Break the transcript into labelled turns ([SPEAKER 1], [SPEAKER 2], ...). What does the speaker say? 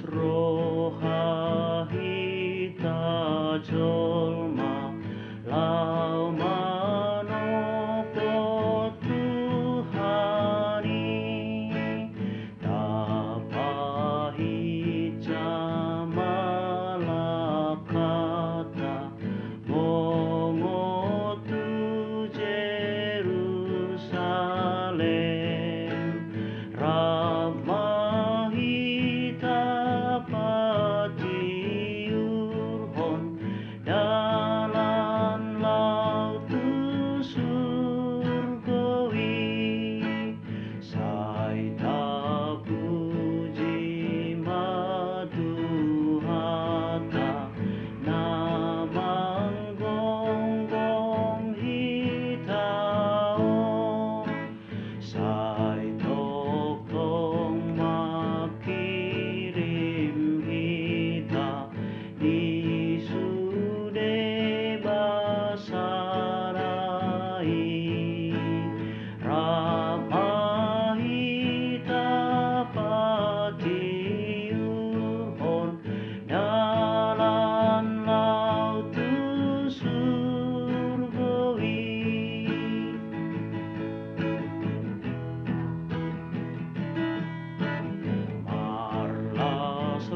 [SPEAKER 1] rohahita jolma lau manopo Tuhani tapahica malakata mongo tu Jerusalem ramahita patiurhon dalan lautu surgawi saita puji maduhata namang gonggong hitao sai tokong makirim hita di sude basarai ramahita patiurhon dalan lautu surgawi marlas